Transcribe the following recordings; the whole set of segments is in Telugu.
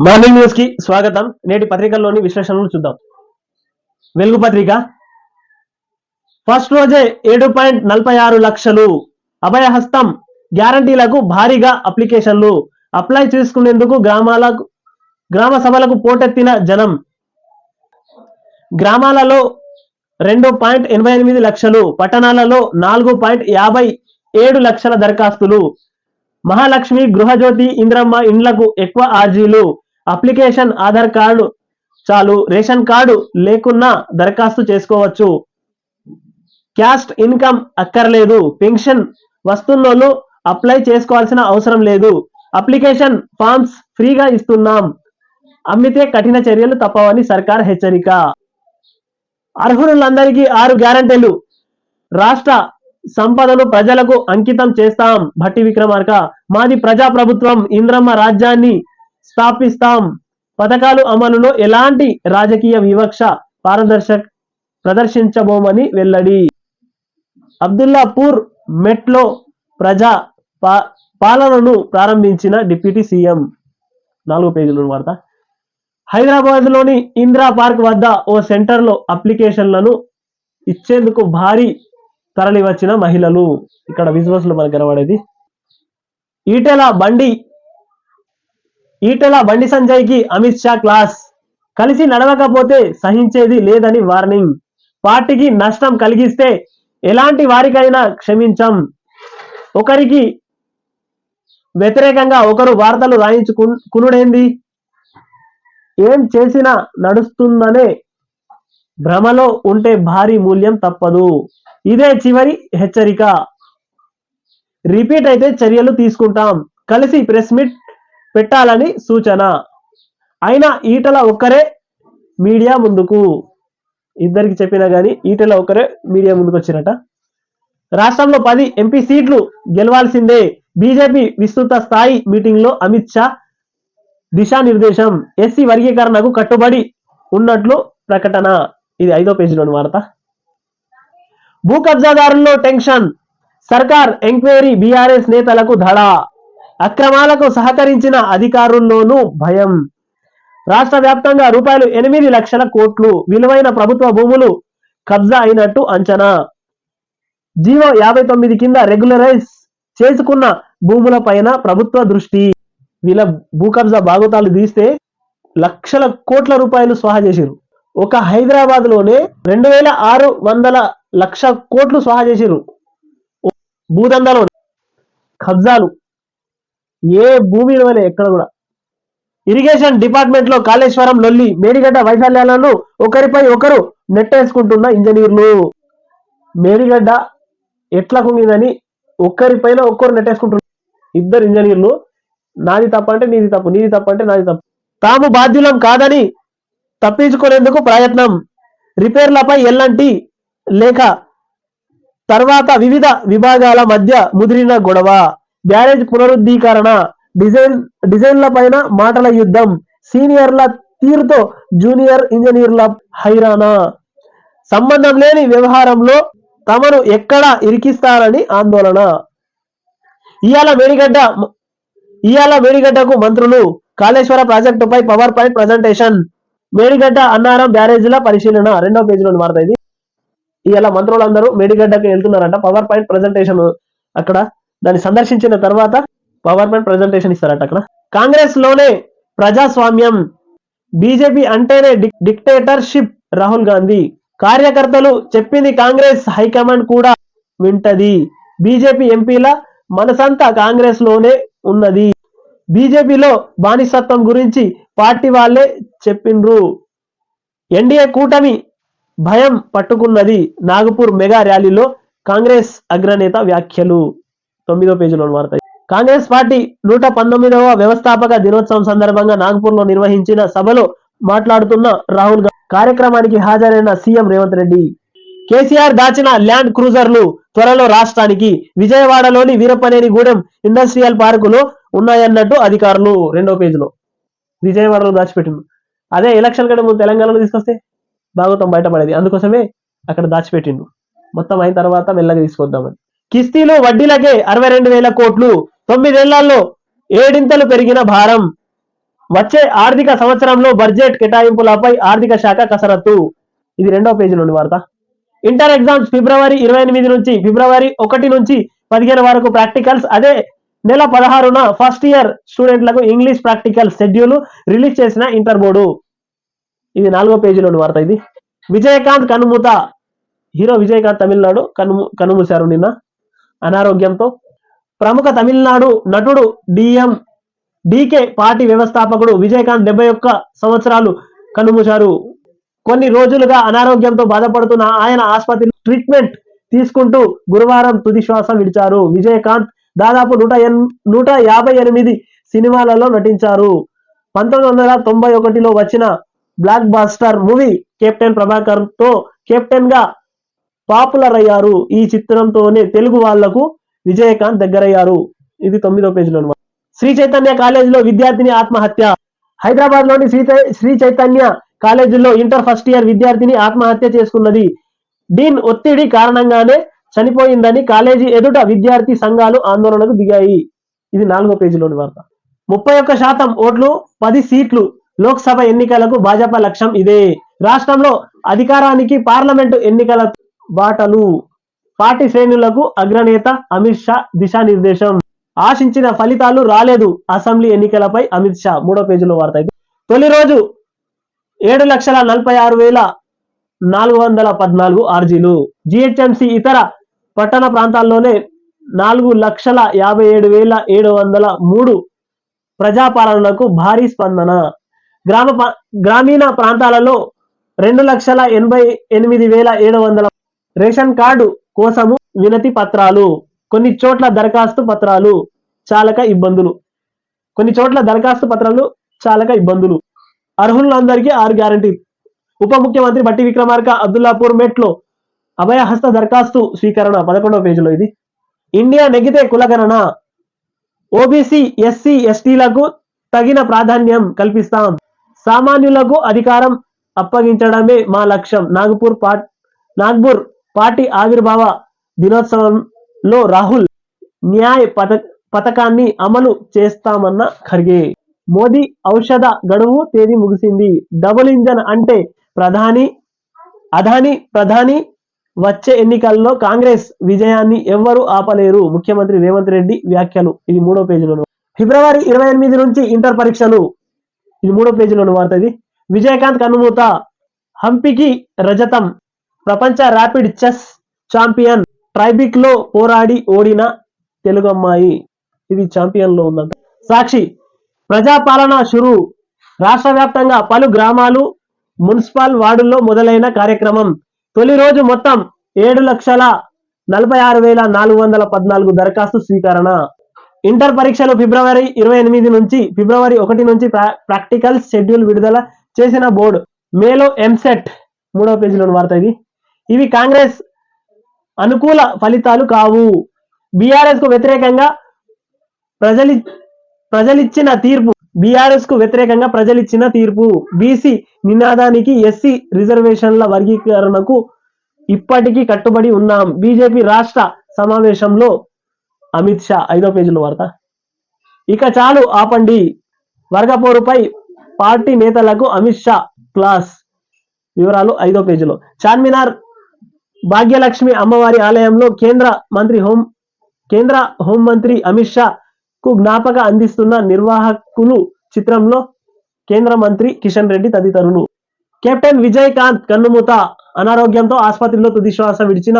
మార్నింగ్ న్యూస్ కి స్వాగతం. నేటి పత్రికల్లోని విశ్లేషణలు చూద్దాం. వెలుగు పత్రిక ఫస్ట్ రోజే 7.46 లక్షలు అభయహస్తం గ్యారంటీలకు భారీగా అప్లికేషన్లు. అప్లై చేసుకునేందుకు గ్రామ సభలకు పోటెత్తిన జనం. గ్రామాలలో 2.88 లక్షలు, పట్టణాలలో 4.57 లక్షల దరఖాస్తులు. మహాలక్ష్మి, గృహజ్యోతి, ఇంద్రమ్మ ఇండ్లకు ఎక్కువ ఆర్జీలు. అప్లికేషన్ ఆధార్ కార్డు చాలు, రేషన్ కార్డు లేకున్నా దరఖాస్తు చేసుకోవచ్చు. క్యాస్ట్ ఇన్కమ్ అక్కర్లేదు, పెన్షన్ వస్తున్నోళ్ళు అప్లై చేసుకోవాల్సిన అవసరం లేదు. అప్లికేషన్ ఫామ్స్ ఫ్రీగా ఇస్తున్నాం, అమ్మితే కఠిన చర్యలు తప్పవని సర్కార్ హెచ్చరిక. అర్హులందరికీ 6 గ్యారంటీలు, రాష్ట్ర సంపదను ప్రజలకు అంకితం చేస్తాం. భట్టి విక్రమార్క. మాది ప్రజాప్రభుత్వం, ఇంద్రమ్మ రాజ్యాన్ని స్థాపిస్తాం. పథకాలు అమలులో ఎలాంటి రాజకీయ వివక్ష ప్రదర్శించబోమని వెల్లడి. అబ్దుల్లాపూర్ మెట్లో ప్రజా పాలనను ప్రారంభించిన డిప్యూటీ సీఎం. 4 పేజీల వార్త. హైదరాబాద్ లోని ఇందిరా పార్క్ వద్ద ఓ సెంటర్లో అప్లికేషన్లను ఇచ్చేందుకు భారీ తరలి వచ్చిన మహిళలు. ఇక్కడ విజువల్స్ లో మనకు కనబడేది. ఈటెల బండి సంజయ్ కి అమిత్ షా క్లాస్. కలిసి నడవకపోతే సహించేది లేదని వార్నింగ్. పార్టీకి నష్టం కలిగిస్తే ఎలాంటి వారికైనా క్షమించం. ఒకరికి వ్యతిరేకంగా ఒకరు వార్తలు రాయించుకునుడేంది? ఏం చేసినా నడుస్తుందనే భ్రమలో ఉంటే భారీ మూల్యం తప్పదు. ఇదే చివరి హెచ్చరిక. రిపీట్ అయితే చర్యలు తీసుకుంటాం. కలిసి ప్రెస్ మీట్ పెట్టాలని సూచన. అయినా ఈటల ఒక్కరే మీడియా ముందుకు. ఇద్దరికి చెప్పినా గానీ ఈటల ఒక్కరే మీడియా ముందుకు వచ్చినట. రాష్ట్రంలో 10 ఎంపీ సీట్లు గెలవాల్సిందే. బీజేపీ విస్తృత స్థాయి మీటింగ్ లో అమిత్ షా దిశానిర్దేశం. ఎస్సీ వర్గీకరణకు కట్టుబడి ఉన్నట్లు ప్రకటన. ఇది 5వ పేజీలోని వార్త. భూ కబ్జాదారుల్లో టెన్షన్, సర్కార్ ఎంక్వైరీ, బీఆర్ఎస్ నేతలకు ధడా. అక్రమాలకు సహకరించిన అధికారుల్లోనూ భయం. రాష్ట్ర వ్యాప్తంగా రూపాయలు 8 లక్షల కోట్లు విలువైన ప్రభుత్వ భూములు కబ్జా అయినట్టు అంచనా. జీవో 59 కింద రెగ్యులరైజ్ చేసుకున్న భూముల పైన ప్రభుత్వ దృష్టి. వీళ్ళ భూ కబ్జా బాగోతాలు తీస్తే లక్షల కోట్ల రూపాయలు స్వాహా చేసిరు. ఒక హైదరాబాద్ లోనే 2600 లక్ష కోట్లు స్వాహా చేసిరు. భూదందాలో కబ్జాలు ఏ భూమి ఇవ్వలే ఎక్కడ కూడా. ఇరిగేషన్ డిపార్ట్మెంట్ లో కాళేశ్వరం లొల్లి, మేడిగడ్డ వైఫల్యాలను ఒకరిపై ఒకరు నెట్టేసుకుంటున్న ఇంజనీర్లు. మేడిగడ్డ ఎట్లా కుంగిందని ఒకరిపైన ఒక్కరు నెట్టేసుకుంటున్నారు. ఇద్దరు ఇంజనీర్లు. నాది తప్పంటే నీది తప్పు, నీది తప్పంటే నాది తప్పు. తాము బాధ్యులం కాదని తప్పించుకునేందుకు ప్రయత్నం. రిపేర్లపై ఎల్లంటి లేఖ తర్వాత వివిధ విభాగాల మధ్య ముదిరిన గొడవ. బ్యారేజ్ పునరుద్ధీకరణ, డిజైన్ల పైన మాటల యుద్ధం. సీనియర్ల తీరుతో జూనియర్ ఇంజనీర్ల హైరానా. సంబంధం లేని వ్యవహారంలో తమను ఎక్కడ ఇరికిస్తారని ఆందోళన. ఇయాల మేడిగడ్డకు మంత్రులు. కాళేశ్వర ప్రాజెక్టుపై power point presentation. Medigadda Annaram బ్యారేజీల పరిశీలన. 2వ పేజీలోని వార్త ఇది. ఇవాళ మంత్రులందరూ మేడిగడ్డకి వెళ్తున్నారంట. పవర్ పాయింట్ ప్రజెంటేషన్ అక్కడ దాన్ని సందర్శించిన తర్వాత పవర్ పాయింట్ ప్రజెంటేషన్ ఇస్తారట అక్కడ. కాంగ్రెస్ లోనే ప్రజాస్వామ్యం, బీజేపీ అంటేనే డిక్టేటర్షిప్. రాహుల్ గాంధీ. కార్యకర్తలు చెప్పింది కాంగ్రెస్ హైకమాండ్ కూడా వింటది. బీజేపీ ఎంపీల మనసంతా కాంగ్రెస్ లోనే ఉన్నది. బీజేపీలో బానిసత్వం గురించి పార్టీ వాళ్ళే చెప్పిండ్రు. ఎన్డీఏ కూటమి భయం పట్టుకున్నది. నాగపూర్ మెగా ర్యాలీలో కాంగ్రెస్ అగ్రనేత వ్యాఖ్యలు. 9వ పేజీలోని వార్త. కాంగ్రెస్ పార్టీ 119వ వ్యవస్థాపక దినోత్సవం సందర్భంగా నాగపూర్ లో నిర్వహించిన సభలో మాట్లాడుతున్న రాహుల్ గాంధీ. కార్యక్రమానికి హాజరైన సీఎం రేవంత్ రెడ్డి. కేసీఆర్ దాచిన ల్యాండ్ క్రూజర్లు త్వరలో రాష్ట్రానికి. విజయవాడలోని వీరప్పనేనిగూడెం ఇండస్ట్రియల్ పార్కులో ఉన్నాయన్నట్టు అధికారులు. 2వ పేజీలో విజయవాడలో దాచిపెట్టిండు. అదే ఎలక్షన్ కంటే ముందు తెలంగాణలో తీసుకొస్తే భాగవతం బయటపడేది. అందుకోసమే అక్కడ దాచిపెట్టిండు. మొత్తం అయిన తర్వాత మెల్లగా తీసుకొద్దామని. కిస్తీలు వడ్డీలకే 62,000 కోట్లు. 9 ఏళ్లలో 7 పెరిగిన భారం. వచ్చే ఆర్థిక సంవత్సరంలో బడ్జెట్ కేటాయింపులపై ఆర్థిక శాఖ కసరత్తు. ఇది 2వ పేజీలోని వార్త. ఇంటర్ ఎగ్జామ్స్ ఫిబ్రవరి 28 నుంచి ఫిబ్రవరి 1 నుంచి 15 వరకు ప్రాక్టికల్స్. అదే నెల 16న ఫస్ట్ ఇయర్ స్టూడెంట్లకు ఇంగ్లీష్ ప్రాక్టికల్ షెడ్యూల్ రిలీజ్ చేసిన ఇంటర్ బోర్డు. ఇది 4వ పేజీలోని వార్త. ఇది విజయకాంత్ కనుమూత. హీరో విజయకాంత్ తమిళనాడు కనుమూశారు నిన్న అనారోగ్యంతో. ప్రముఖ తమిళనాడు నటుడు డీకే పార్టీ వ్యవస్థాపకుడు విజయకాంత్ 71 సంవత్సరాలు కనుమూశారు. కొన్ని రోజులుగా అనారోగ్యంతో బాధపడుతున్న ఆయన ఆసుపత్రిలో ట్రీట్మెంట్ తీసుకుంటూ గురువారం తుది శ్వాస విడిచారు. విజయకాంత్ దాదాపు 158 సినిమాలలో నటించారు. 1991లో వచ్చిన blockbuster movie captain Prabhakar తో కెప్టెన్ గా పాపులర్ అయ్యారు. ఈ చిత్రంతోనే తెలుగు వాళ్లకు విజయకాంత్ దగ్గరయ్యారు. ఇది 9వ పేజీలో. శ్రీ చైతన్య కాలేజీలో విద్యార్థిని ఆత్మహత్య. హైదరాబాద్ లోని శ్రీ చైతన్య కాలేజీలో ఇంటర్ ఫస్ట్ ఇయర్ విద్యార్థిని ఆత్మహత్య చేసుకున్నది. డీన్ ఒత్తిడి కారణంగానే చనిపోయిందని కాలేజీ ఎదుట విద్యార్థి సంఘాలు ఆందోళనకు దిగాయి. ఇది 4వ పేజీలోని వార్త. 31% ఓట్లు 10 సీట్లు లోక్సభ ఎన్నికలకు భాజపా లక్ష్యం ఇదే. రాష్ట్రంలో అధికారానికి పార్లమెంటు ఎన్నికల బాటలు. పార్టీ శ్రేణులకు అగ్రనేత అమిత్ షా దిశానిర్దేశం. ఆశించిన ఫలితాలు రాలేదు. అసెంబ్లీ ఎన్నికలపై అమిత్ షా. 3వ పేజీలో వార్త. తొలి రోజు 7,46,414 ఆర్జీలు. జిహెచ్ఎంసీ ఇతర పట్టణ ప్రాంతాల్లోనే 4,57,703 ప్రజాపాలనకు భారీ స్పందన. గ్రామీణ ప్రాంతాలలో 2,88,700 రేషన్ కార్డు కోసము వినతి పత్రాలు. కొన్ని చోట్ల దరఖాస్తు పత్రాలు చాలక ఇబ్బందులు. అర్హులందరికీ 6 గ్యారంటీ. ఉప ముఖ్యమంత్రి బట్టి విక్రమార్క అబ్దుల్లాపూర్ మెట్లో అభయహస్త దరఖాస్తు స్వీకరణ. 11వ పేజీలో. ఇది ఇండియా నెగితే కులగణన. ఓబీసీ ఎస్సీ ఎస్టీలకు తగిన ప్రాధాన్యం కల్పిస్తాం. సామాన్యులకు అధికారం అప్పగించడమే మా లక్ష్యం. నాగ్పూర్ పార్టీ ఆవిర్భావ దినోత్సవంలో రాహుల్. న్యాయ్ పథకాన్ని అమలు చేస్తామన్న ఖర్గే. మోదీ ఔషధ గడువు తేదీ ముగిసింది. డబుల్ ఇంజన్ అంటే ప్రధాని వచ్చే ఎన్నికల్లో కాంగ్రెస్ విజయాన్ని ఎవ్వరూ ఆపలేరు. ముఖ్యమంత్రి రేవంత్ రెడ్డి వ్యాఖ్యలు. ఇది 3వ పేజీలో. ఫిబ్రవరి 28 నుంచి ఇంటర్ పరీక్షలు. ఇది 3వ పేజీలోని వార్త. ఇది విజయకాంత్ కనుమూత. హంపీకి రజతం. ప్రపంచ ర్యాపిడ్ చెస్ ఛాంపియన్ ట్రైబిక్ లో పోరాడి ఓడిన తెలుగు అమ్మాయి. ఇది ఛాంపియన్ లో ఉందంట. సాక్షి. ప్రజాపాలన షురు. రాష్ట్ర వ్యాప్తంగా పలు గ్రామాలు మున్సిపల్ వార్డుల్లో మొదలైన కార్యక్రమం. తొలి రోజు మొత్తం 7,46,414 దరఖాస్తు స్వీకరణ. ఇంటర్ పరీక్షలు ఫిబ్రవరి 28 నుంచి ఫిబ్రవరి 1 నుంచి ప్రాక్టికల్ షెడ్యూల్ విడుదల చేసిన బోర్డు. మేలో ఎంసెట్. 3వ పేజీలోని వార్త. ఇవి కాంగ్రెస్ అనుకూల ఫలితాలు కావు. బీఆర్ఎస్ కు వ్యతిరేకంగా ప్రజలిచ్చిన తీర్పు. బీసీ నినాదానికి ఎస్సీ రిజర్వేషన్ల వర్గీకరణకు ఇప్పటికీ కట్టుబడి ఉన్నాం. బీజేపీ రాష్ట్ర సమావేశంలో అమిత్ షా. 5వ పేజీలో వార్త. ఇక చాలు ఆపండి. వర్గపోరుపై పార్టీ నేతలకు అమిత్ షా క్లాస్. వివరాలు 5వ పేజీలో. చార్మినార్ భాగ్యలక్ష్మి అమ్మవారి ఆలయంలో కేంద్ర హోంమంత్రి అమిత్ షా కు జ్ఞాపక అందిస్తున్న నిర్వాహకులు. చిత్రంలో కేంద్ర మంత్రి కిషన్ రెడ్డి తదితరులు. కెప్టెన్ విజయకాంత్ కన్నుమూత. అనారోగ్యంతో ఆసుపత్రిలో తుదిశ్వాస విడిచిన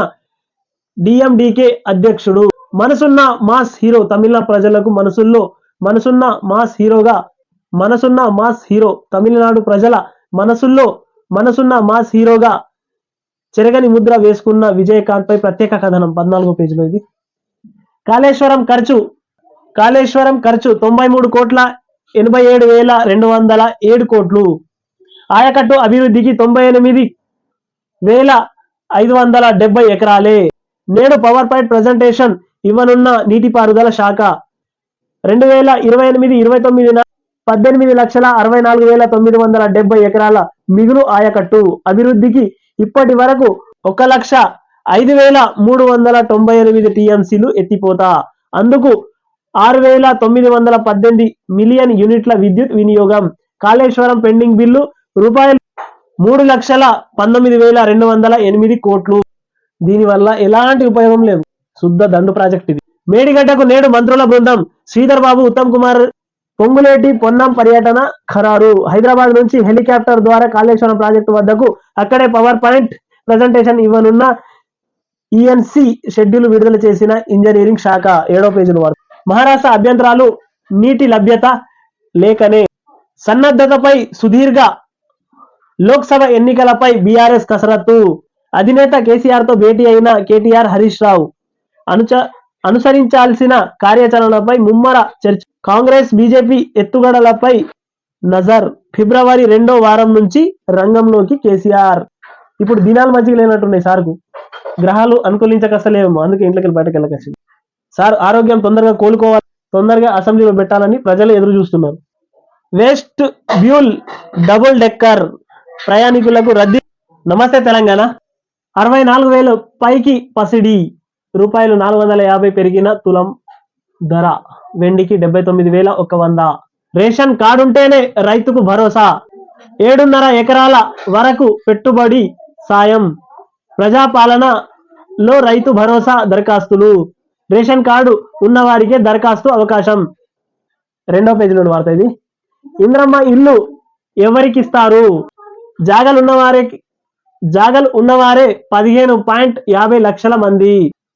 డిఎండికే అధ్యక్షుడు. మనసున్న మాస్ హీరో. తమిళ ప్రజలకు మనసున్న మాస్ హీరో. తమిళనాడు ప్రజల మనసుల్లో మనసున్న మాస్ హీరోగా చెరగని ముద్ర వేసుకున్న విజయకాంత్ పై ప్రత్యేక కథనం. 14వ పేజీలో. ఇది కాళేశ్వరం ఖర్చు 93,87,207 కోట్లు. ఆయకట్టు అభివృద్ధికి 98,570 ఎకరాలే. నేడు పవర్ పాయింట్ ప్రజెంటేషన్ ఇవ్వనున్న నీటిపారుదల శాఖ. 2028-29 18,64,970 ఎకరాల మిగులు ఆయకట్టు. అభివృద్ధికి ఇప్పటి వరకు 1,05,398 టీఎంసీలు ఎత్తిపోత. అందుకు 6,918 మిలియన్ యూనిట్ల విద్యుత్ వినియోగం. కాళేశ్వరం పెండింగ్ బిల్లు రూపాయలు 3,19,208 కోట్లు. దీనివల్ల ఎలాంటి ఉపయోగం లేదు, శుద్ధ దండు ప్రాజెక్ట్ ఇది. మేడిగడ్డకు నేడు మంత్రుల బృందం. శ్రీధర్ బాబు, ఉత్తమ్ కుమార్, పొంగులేటి, పొన్నం పర్యటన ఖరారు. హైదరాబాద్ నుంచి హెలికాప్టర్ ద్వారా కాళేశ్వరం ప్రాజెక్టు వద్దకు, అక్కడే పవర్ పాయింట్ ప్రజెంటేషన్ ఇవ్వనున్న ఈఎన్సీ షెడ్యూల్ విడుదల చేసిన ఇంజనీరింగ్ శాఖ. 7వ పేజీల వారు. మహారాష్ట్ర అభ్యంతరాలు నీటి లభ్యత లేకనే సన్నద్ధతపై సుదీర్ఘ లోక్సభ ఎన్నికలపై బీఆర్ఎస్ కసరత్తు. అధినేత కేసీఆర్ తో భేటీ అయిన కేటీఆర్, హరీష్ రావు అనుసరించాల్సిన కార్యాచరణపై ముమ్మర చర్చ. కాంగ్రెస్ బీజేపీ ఎత్తుగడలపై నజర్. ఫిబ్రవరి 2వ వారం నుంచి రంగంలోకి కేసీఆర్. ఇప్పుడు దినాలు మంచిగా లేనట్టున్నాయి సార్కు, గ్రహాలు అనుకూలించకస్తలేమో, అందుకే ఇంట్లోకి బయటకు వెళ్ళకొచ్చింది. సార్ ఆరోగ్యం తొందరగా కోలుకోవాలి, తొందరగా అసెంబ్లీలో పెట్టాలని ప్రజలు ఎదురు చూస్తున్నారు. వెస్ట్ బ్యూల్ డబుల్ డెక్కర్ ప్రయాణికులకు రద్దీ. నమస్తే తెలంగాణ. 64,000 పైకి పసిడి. రూపాయలు 450 పెరిగిన తులం ధర. వెండికి 79,100. రేషన్ కార్డుంటేనే రైతుకు భరోసా. 7.5 ఎకరాల వరకు పెట్టుబడి సాయం. ప్రజాపాలనలో రైతు భరోసా దరఖాస్తులు. రేషన్ కార్డు ఉన్నవారికే దరఖాస్తు అవకాశం. 2వ పేజీలో వార్త ఇది. ఇంద్రమ్మ ఇల్లు ఎవరికిస్తారు? జాగలు ఉన్నవారే 15.50 లక్షల మంది.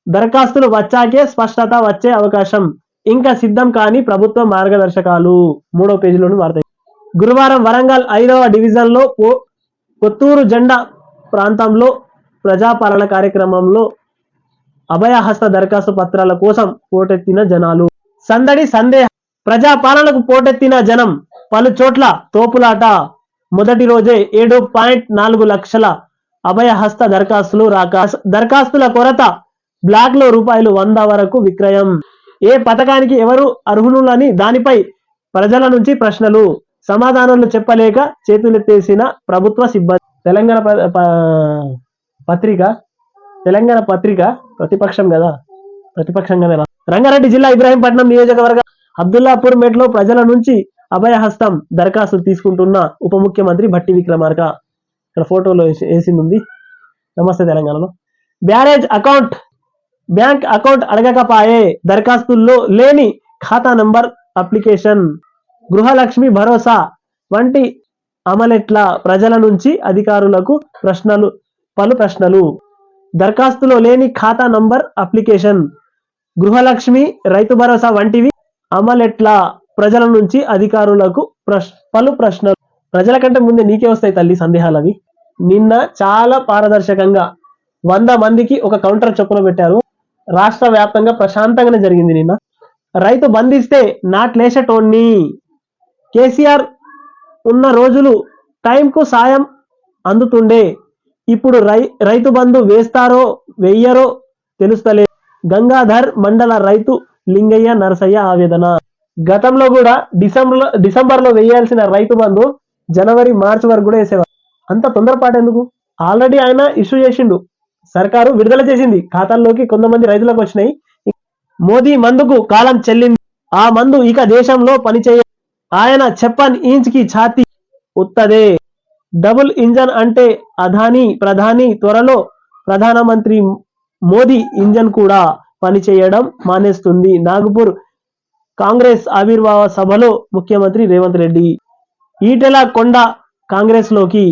దరఖాస్తులు వచ్చాకే స్పష్టత వచ్చే అవకాశం. ఇంకా సిద్ధం కాని ప్రభుత్వ మార్గదర్శకాలు. 3వ పేజీలోని వార్త. గురువారం వరంగల్ 5వ డివిజన్లో కొత్తూరు జెండా ప్రాంతంలో ప్రజాపాలన కార్యక్రమంలో అభయహస్త దరఖాస్తు పత్రాల కోసం పోటెత్తిన జనాలు. సందడి సందేహ. ప్రజాపాలనకు పోటెత్తిన జనం. పలు చోట్ల తోపులాట. మొదటి రోజే 7.4 లక్షల అభయహస్త దరఖాస్తులు రాక. దరఖాస్తుల కొరత. బ్లాక్ లో రూపాయలు 100 వరకు విక్రయం. ఏ పథకానికి ఎవరు అర్హులని దానిపై ప్రజల నుంచి ప్రశ్నలు. సమాధానాలు చెప్పలేక చేతులెత్తేసిన ప్రభుత్వ సిబ్బంది. తెలంగాణ పత్రిక ప్రతిపక్షం కదా. రంగారెడ్డి జిల్లా ఇబ్రాహీంపట్నం నియోజకవర్గ అబ్దుల్లాపూర్ మెట్లో ప్రజల నుంచి అభయహస్తం దరఖాస్తులు తీసుకుంటున్న ఉప ముఖ్యమంత్రి భట్టి విక్రమార్క. ఇక్కడ ఫోటోలో వేసింది. నమస్తే తెలంగాణలో. Bank account అడగకపాయే. దరఖాస్తుల్లో లేని ఖాతా నంబర్ అప్లికేషన్. గృహలక్ష్మి భరోసా వంటి అమలెట్ల. ప్రజల నుంచి అధికారులకు పలు ప్రశ్నలు. దరఖాస్తులో లేని ఖాతా నంబర్ అప్లికేషన్, గృహలక్ష్మి, రైతు భరోసా వంటివి అమలెట్ల. ప్రజల నుంచి అధికారులకు పలు ప్రశ్నలు. ప్రజల కంటే ముందే నీకే వస్తాయి తల్లి సందేహాలు అవి. నిన్న చాలా పారదర్శకంగా 100 మందికి ఒక కౌంటర్ చొప్పున పెట్టారు. రాష్ట్ర వ్యాప్తంగా ప్రశాంతంగానే జరిగింది నిన్న. రైతు బంధిస్తే నాట్లేసటోన్ని. కేసీఆర్ ఉన్న రోజులు టైంకు సాయం అందుతుండే. ఇప్పుడు రైతు బంధు వేస్తారో వెయ్యరో తెలుస్తలే. గంగాధర్ మండల రైతు లింగయ్య నరసయ్య ఆవేదన. గతంలో కూడా డిసెంబర్లో వేయాల్సిన రైతు బంధు జనవరి మార్చి వరకు కూడా వేసేవారు. అంత తొందరపాటు ఎందుకు? ఆల్రెడీ ఆయన ఇష్యూ చేసిండు, సర్కారు విడుదల చేసింది. ఖాతాల్లోకి కొంతమంది రైతులకు వచ్చినాయి. మోదీ మందుకు కాలం చెల్లింది. ఆ మందు ఇక దేశంలో పనిచేయ. ఆయన చెప్పన్ ఇంచ్ కి ఛాతీ ఉత్తదే. డబుల్ ఇంజన్ అంటే అదానీ ప్రధాని. త్వరలో ప్రధానమంత్రి మోదీ ఇంజన్ కూడా పనిచేయడం మానేస్తుంది. నాగపూర్ కాంగ్రెస్ ఆవిర్భావ సభలో ముఖ్యమంత్రి రేవంత్ రెడ్డి. ఈటెల కొండ కాంగ్రెస్ లోకి.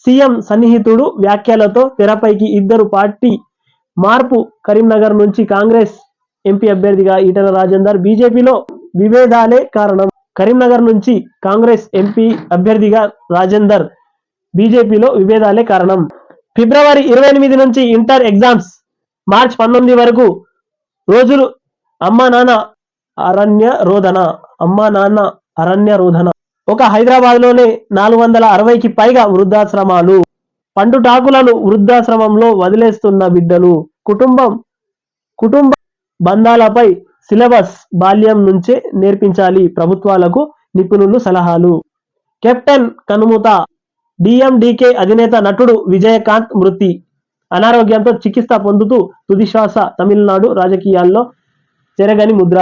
సీఎం సన్నిహితుడు వ్యాఖ్యలతో తెరపైకి. ఇద్దరు పార్టీ మార్పు. కరీంనగర్ నుంచి కాంగ్రెస్ ఎంపీ అభ్యర్థిగా ఈటెల రాజేందర్. బీజేపీలో విభేదాలే కారణం. కరీంనగర్ నుంచి కాంగ్రెస్ ఎంపీ అభ్యర్థిగా రాజేందర్. బీజేపీలో విభేదాలే కారణం. ఫిబ్రవరి 28 నుంచి ఇంటర్ ఎగ్జామ్స్. మార్చి 19 వరకు రోజులు. అమ్మా నాన్న అరణ్య రోధన. ఒక హైదరాబాద్ లోనే 460కి పైగా వృద్ధాశ్రమాలు. పండుటాకులను వృద్ధాశ్రమంలో వదిలేస్తున్న బిడ్డలు. కుటుంబ బంధాలపై సిలబస్ బాల్యం నుంచే నేర్పించాలి. ప్రభుత్వాలకు నిపుణులు సలహాలు. కెప్టెన్ కనుమూత. డిఎండికే అధినేత నటుడు విజయకాంత్ మృతి. అనారోగ్యంతో చికిత్స పొందుతూ తుదిశ్వాస. తమిళనాడు రాజకీయాల్లో చెరగని ముద్ర.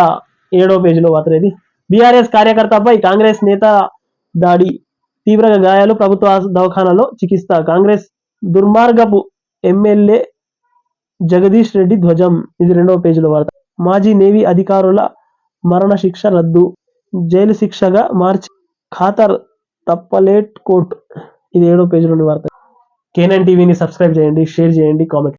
7వ పేజీలో వార్త ఇది. బీఆర్ఎస్ కార్యకర్తపై కాంగ్రెస్ నేత దాడి, తీవ్రంగా గాయాలు, ప్రభుత్వ దవాఖానాలో చికిత్స. కాంగ్రెస్ దుర్మార్గపు ఎమ్మెల్యే జగదీష్ రెడ్డి ధ్వజం. ఇది 2వ పేజీలో వార్త. మాజీ నేవీ అధికారుల మరణ శిక్ష రద్దు, జైలు శిక్షగా మార్చి ఖాతరు తప్పలేట్ కోర్టు. ఇది 7వ పేజీలోని వార్త. K9 టీవీని సబ్స్క్రైబ్ చేయండి, షేర్ చేయండి, కామెంట్